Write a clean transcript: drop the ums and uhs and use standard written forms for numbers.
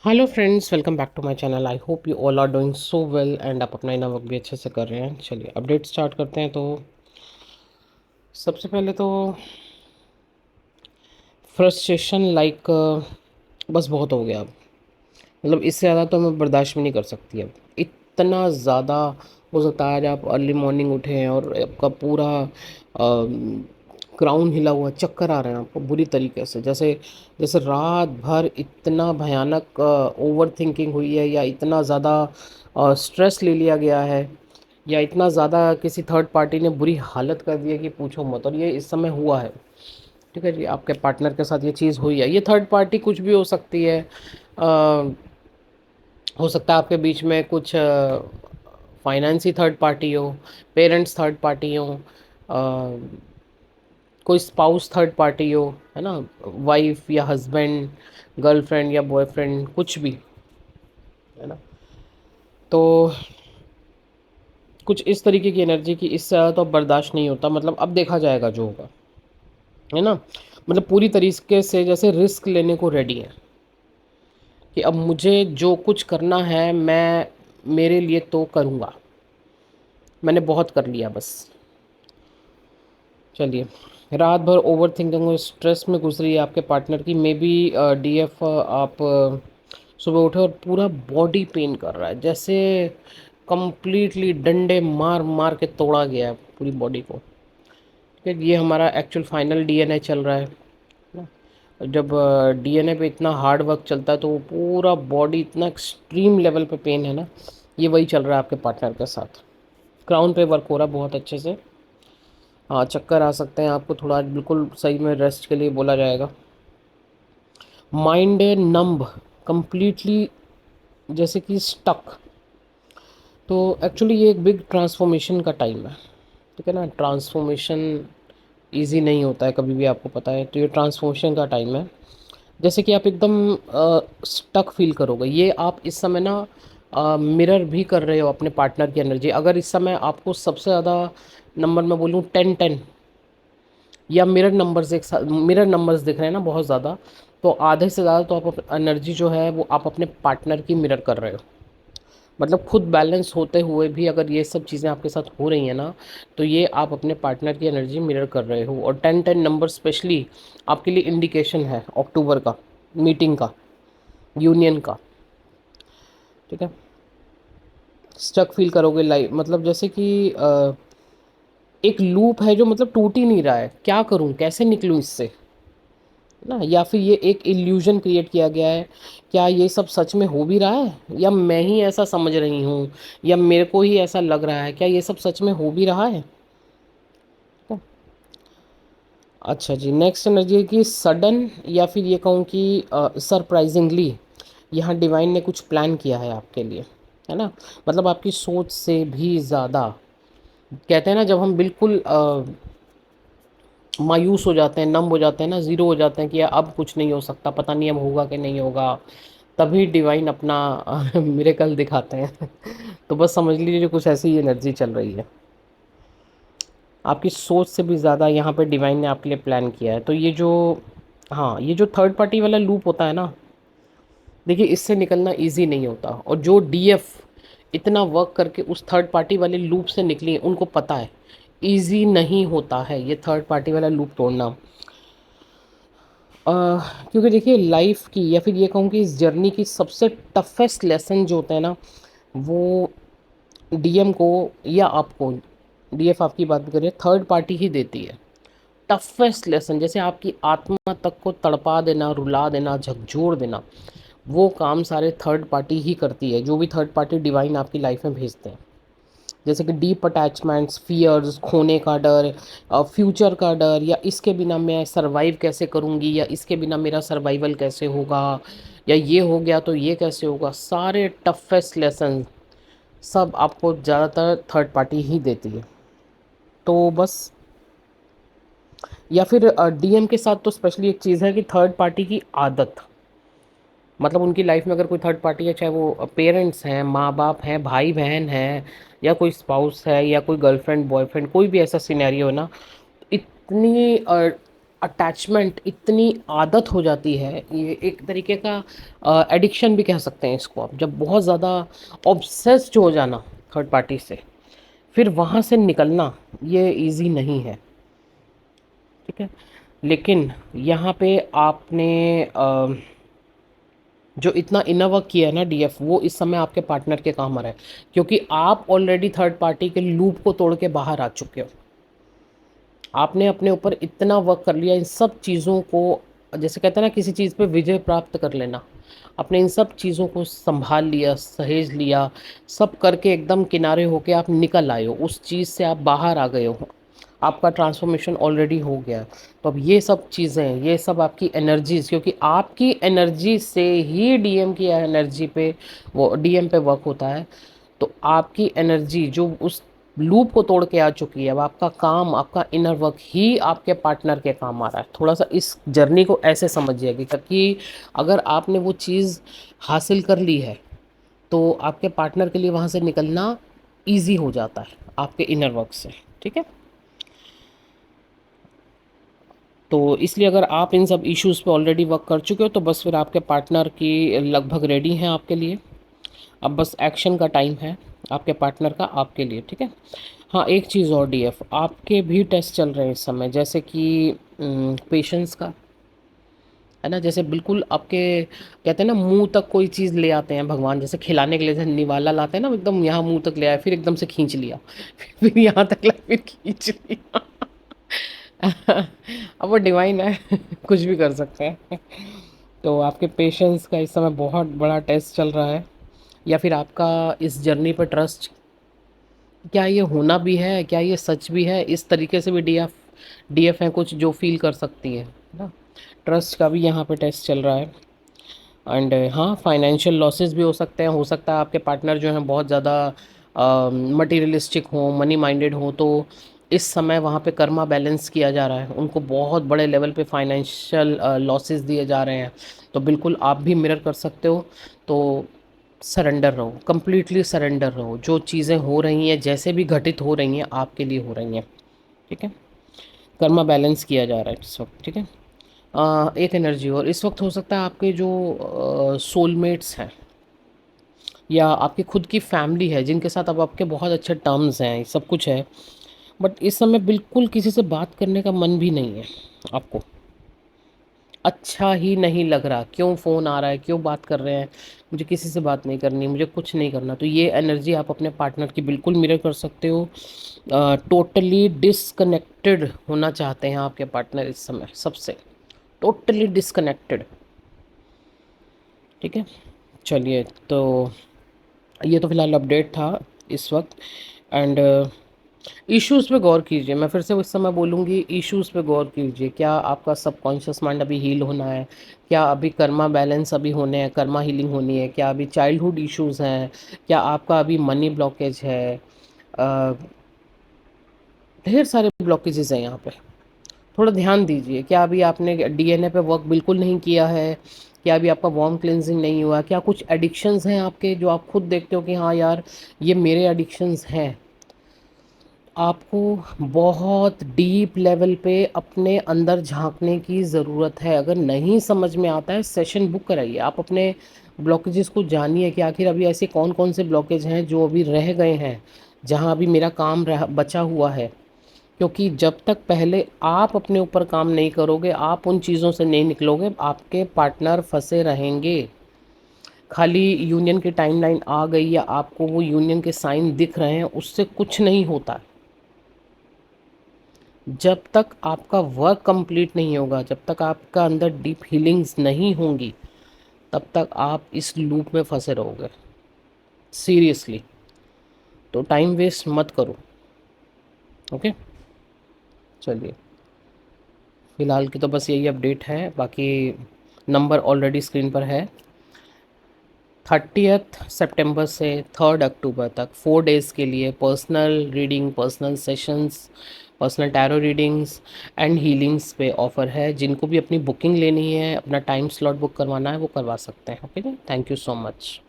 Hello friends, welcome back to my channel. I hope you all are doing so well and आप अपना इना work भी अच्छे से कर रहे हैं। चलिए अपडेट स्टार्ट करते हैं। तो सबसे पहले तो फ्रस्ट्रेशन बस बहुत हो गया अब। मतलब इससे ज़्यादा तो मैं बर्दाश्त भी नहीं कर सकती अब। इतना ज़्यादा हो सकता है आज आप अर्ली मॉर्निंग उठे हैं और आपका पूरा ग्राउंड हिला हुआ, चक्कर आ रहे हैं आपको बुरी तरीके से, जैसे जैसे रात भर इतना भयानक ओवर थिंकिंग हुई है, या इतना ज़्यादा स्ट्रेस ले लिया गया है, या इतना ज़्यादा किसी थर्ड पार्टी ने बुरी हालत कर दी है कि पूछो मत। और ये इस समय हुआ है। ठीक है जी, आपके पार्टनर के साथ ये चीज़ हुई है। ये थर्ड पार्टी कुछ भी हो सकती है। हो सकता है आपके बीच में कुछ फाइनेंसी थर्ड पार्टी हो, पेरेंट्स थर्ड पार्टी हो, कोई स्पाउस थर्ड पार्टी हो, है ना, वाइफ या हस्बैंड, गर्लफ्रेंड या बॉयफ्रेंड, कुछ भी, है ना। तो कुछ इस तरीके की एनर्जी की इससे ज़्यादा तो अब बर्दाश्त नहीं होता। मतलब अब देखा जाएगा जो होगा, है ना। मतलब पूरी तरीके से जैसे रिस्क लेने को रेडी है कि अब मुझे जो कुछ करना है मैं मेरे लिए तो करूँगा। मैंने बहुत कर लिया बस। चलिए, रात भर ओवर थिंकिंग और स्ट्रेस में गुजरी है आपके पार्टनर की। मे बी डीएफ आप सुबह उठे और पूरा बॉडी पेन कर रहा है, जैसे कंप्लीटली डंडे मार मार के तोड़ा गया है पूरी बॉडी को। ठीक है, ये हमारा एक्चुअल फाइनल डीएनए चल रहा है ना। जब डीएनए पे इतना हार्ड वर्क चलता है तो वो पूरा बॉडी इतना एक्सट्रीम लेवल पे पेन है ना। ये वही चल रहा है आपके पार्टनर के साथ। क्राउन पे वर्क हो रहा है बहुत अच्छे से। हाँ, चक्कर आ सकते हैं आपको, थोड़ा आज बिल्कुल सही में रेस्ट के लिए बोला जाएगा। माइंड नंब कंप्लीटली, जैसे कि स्टक। तो एक्चुअली ये एक बिग ट्रांसफॉर्मेशन का टाइम है। ठीक है ना, ट्रांसफॉर्मेशन इजी नहीं होता है कभी भी, आपको पता है। तो ये ट्रांसफॉर्मेशन का टाइम है। जैसे कि आप एकदम स्टक फील करोगे। ये आप इस समय ना मिरर भी कर रहे हो अपने पार्टनर की एनर्जी। अगर इस समय आपको सबसे ज़्यादा नंबर मैं बोलूँ 10-10 या मिरर नंबर्स दिख रहे हैं ना बहुत ज़्यादा, तो आधे से ज़्यादा तो आप एनर्जी जो है वो आप अपने पार्टनर की मिरर कर रहे हो। मतलब खुद बैलेंस होते हुए भी अगर ये सब चीज़ें आपके साथ हो रही हैं ना, तो ये आप अपने पार्टनर की एनर्जी मिरर कर रहे हो। और 10-10 नंबर स्पेशली आपके लिए इंडिकेशन है अक्टूबर का, मीटिंग का, यूनियन का। ठीक है, स्टक फील करोगे लाइफ, मतलब जैसे कि एक लूप है जो मतलब टूट ही नहीं रहा है। क्या करूं, कैसे निकलूं इससे, ना। या फिर ये एक इल्यूजन क्रिएट किया गया है। क्या ये सब सच में हो भी रहा है, या मैं ही ऐसा समझ रही हूँ, या मेरे को ही ऐसा लग रहा है? क्या ये सब सच में हो भी रहा है? अच्छा जी, नेक्स्ट एनर्जी है कि सडन, या फिर ये कहूँ कि सरप्राइजिंगली यहाँ डिवाइन ने कुछ प्लान किया है आपके लिए, है ना। मतलब आपकी सोच से भी ज़्यादा, कहते हैं ना जब हम बिल्कुल मायूस हो जाते हैं, नम हो जाते हैं ना, ज़ीरो हो जाते हैं कि यार अब कुछ नहीं हो सकता, पता नहीं अब होगा कि नहीं होगा, तभी डिवाइन अपना मिरेकल दिखाते हैं। तो बस समझ लीजिए कुछ ऐसी ही एनर्जी चल रही है। आपकी सोच से भी ज़्यादा यहाँ पे डिवाइन ने आपके लिए प्लान किया है। तो ये जो, हाँ, ये जो थर्ड पार्टी वाला लूप होता है ना, देखिए इससे निकलना इजी नहीं होता। और जो डीएफ इतना वर्क करके उस थर्ड पार्टी वाले लूप से निकली, उनको पता है इजी नहीं होता है ये थर्ड पार्टी वाला लूप तोड़ना। अ, क्योंकि देखिए लाइफ की, या फिर ये कहूँ कि इस जर्नी की सबसे टफेस्ट लेसन जो होता है ना, वो डीएम को या आपको, डीएफ आपकी बात करें, थर्ड पार्टी ही देती है। टफेस्ट लेसन, जैसे आपकी आत्मा तक को तड़पा देना, रुला देना, झकझोर देना, वो काम सारे थर्ड पार्टी ही करती है। जो भी थर्ड पार्टी डिवाइन आपकी लाइफ में भेजते हैं, जैसे कि डीप अटैचमेंट्स, फियर्स, खोने का डर, फ्यूचर का डर, या इसके बिना मैं सरवाइव कैसे करूँगी, या इसके बिना मेरा सर्वाइवल कैसे होगा, या ये हो गया तो ये कैसे होगा, सारे टफेस्ट लेसन सब आपको ज़्यादातर थर्ड पार्टी ही देती है। तो बस, या फिर डीएम के साथ तो स्पेशली एक चीज़ है कि थर्ड पार्टी की आदत, मतलब उनकी लाइफ में अगर कोई थर्ड पार्टी है, चाहे वो पेरेंट्स हैं, माँ बाप हैं, भाई बहन हैं, या कोई स्पाउस है, या कोई गर्लफ्रेंड बॉयफ्रेंड, कोई भी ऐसा सिनेरियो है ना, इतनी अटैचमेंट, इतनी आदत हो जाती है, ये एक तरीके का एडिक्शन भी कह सकते हैं इसको आप, जब बहुत ज़्यादा ऑब्सेस्ड हो जाना थर्ड पार्टी से, फिर वहाँ से निकलना ये इजी नहीं है। ठीक है, लेकिन यहाँ पे आपने जो इतना इनर वर्क किया है ना डीएफ, वो इस समय आपके पार्टनर के काम आ रहा है, क्योंकि आप ऑलरेडी थर्ड पार्टी के लूप को तोड़ के बाहर आ चुके हो। आपने अपने ऊपर इतना वर्क कर लिया इन सब चीज़ों को, जैसे कहते हैं ना किसी चीज़ पे विजय प्राप्त कर लेना, आपने इन सब चीज़ों को संभाल लिया, सहेज लिया, सब करके एकदम किनारे होके आप निकल आए हो, उस चीज़ से आप बाहर आ गए हो, आपका ट्रांसफॉर्मेशन ऑलरेडी हो गया है। तो अब ये सब चीज़ें, ये सब आपकी एनर्जीज, क्योंकि आपकी एनर्जी से ही डीएम की एनर्जी पे, वो डीएम पे वर्क होता है। तो आपकी एनर्जी जो उस लूप को तोड़ के आ चुकी है, अब आपका काम, आपका इनर वर्क ही आपके पार्टनर के काम आ रहा है। थोड़ा सा इस जर्नी को ऐसे समझिएगा, क्योंकि अगर आपने वो चीज़ हासिल कर ली है तो आपके पार्टनर के लिए वहाँ से निकलना ईजी हो जाता है आपके इनर वर्क से। ठीक है, तो इसलिए अगर आप इन सब इश्यूज़ पे ऑलरेडी वर्क कर चुके हो तो बस फिर आपके पार्टनर की लगभग रेडी हैं आपके लिए। अब बस एक्शन का टाइम है आपके पार्टनर का आपके लिए। ठीक है, हाँ एक चीज़ और डीएफ, आपके भी टेस्ट चल रहे हैं इस समय, जैसे कि पेशेंस का, है ना, जैसे बिल्कुल आपके कहते हैं ना मुंह तक कोई चीज़ ले आते हैं भगवान, जैसे खिलाने के लिए जैसे निवाला लाते हैं ना, एकदम यहाँ मुंह तक ले आए, फिर एकदम से खींच लिया, फिर यहाँ तक लाए, फिर खींच लिया। अब वो डिवाइन है, कुछ भी कर सकते हैं। तो आपके पेशेंस का इस समय बहुत बड़ा टेस्ट चल रहा है, या फिर आपका इस जर्नी पर ट्रस्ट, क्या ये होना भी है, क्या ये सच भी है, इस तरीके से भी डीएफ हैं कुछ जो फील कर सकती है ना। ट्रस्ट का भी यहाँ पे टेस्ट चल रहा है। एंड हाँ, फाइनेंशियल लॉसेस भी हो सकते हैं, हो सकता है आपके पार्टनर जो हैं बहुत ज़्यादा मटीरियलिस्टिक हों, मनी माइंडेड हों, तो इस समय वहाँ पे कर्मा बैलेंस किया जा रहा है, उनको बहुत बड़े लेवल पे फाइनेंशियल लॉसेस दिए जा रहे हैं। तो बिल्कुल आप भी मिरर कर सकते हो। तो सरेंडर रहो, कम्प्लीटली सरेंडर रहो, जो चीज़ें हो रही हैं, जैसे भी घटित हो रही हैं, आपके लिए हो रही हैं। ठीक है, कर्मा बैलेंस किया जा रहा है इस वक्त। ठीक है, एक एनर्जी और इस वक्त हो सकता है आपके जो सोलमेट्स हैं या आपकी खुद की फैमिली है, जिनके साथ अब आपके बहुत अच्छे टर्म्स हैं, सब कुछ है, बट इस समय बिल्कुल किसी से बात करने का मन भी नहीं है आपको, अच्छा ही नहीं लग रहा, क्यों फ़ोन आ रहा है, क्यों बात कर रहे हैं, मुझे किसी से बात नहीं करनी, मुझे कुछ नहीं करना। तो ये एनर्जी आप अपने पार्टनर की बिल्कुल मिरर कर सकते हो। टोटली डिसकनेक्टेड होना चाहते हैं आपके पार्टनर इस समय सबसे, टोटली डिसकनेक्टेड। ठीक है, चलिए, तो ये तो फिलहाल अपडेट था इस वक्त। एंड इश्यूज़ पे गौर कीजिए, मैं फिर से उस समय बोलूँगी, इश्यूज़ पे गौर कीजिए, क्या आपका सबकॉन्शियस माइंड अभी हील होना है, क्या अभी कर्मा बैलेंस अभी होने हैं, कर्मा हीलिंग होनी है, क्या अभी चाइल्डहुड इश्यूज़ हैं, क्या आपका अभी मनी ब्लॉकेज है, ढेर सारे ब्लॉकेजेस हैं यहाँ पे। थोड़ा ध्यान दीजिए, क्या अभी आपने डीएनए पे वर्क बिल्कुल नहीं किया है, क्या अभी आपका वार्म क्लेंजिंग नहीं हुआ, क्या कुछ एडिक्शंस हैं आपके जो आप खुद देखते हो कि हाँ यार ये मेरे एडिक्शंस हैं। आपको बहुत डीप लेवल पे अपने अंदर झांकने की ज़रूरत है। अगर नहीं समझ में आता है, सेशन बुक कराइए, आप अपने ब्लॉकेजेस को जानिए कि आखिर अभी ऐसे कौन कौन से ब्लॉकेज हैं जो अभी रह गए हैं, जहां अभी मेरा काम रह बचा हुआ है। क्योंकि जब तक पहले आप अपने ऊपर काम नहीं करोगे, आप उन चीज़ों से नहीं निकलोगे, आपके पार्टनर फंसे रहेंगे। खाली यूनियन की टाइमलाइन आ गई या आपको वो यूनियन के साइन दिख रहे हैं, उससे कुछ नहीं होता। जब तक आपका वर्क कंप्लीट नहीं होगा, जब तक आपका अंदर डीप हीलिंग्स नहीं होंगी, तब तक आप इस लूप में फंसे रहोगे, सीरियसली। तो टाइम वेस्ट मत करो। ओके, चलिए, फ़िलहाल की तो बस यही अपडेट है, बाकी नंबर ऑलरेडी स्क्रीन पर है। 30 सितंबर से 3 अक्टूबर तक 4 डेज़ के लिए personal reading, personal sessions, personal tarot readings and healings पे ऑफ़र है। जिनको भी अपनी बुकिंग लेनी है, अपना टाइम स्लॉट बुक करवाना है, वो करवा सकते हैं। Okay, thank you so much.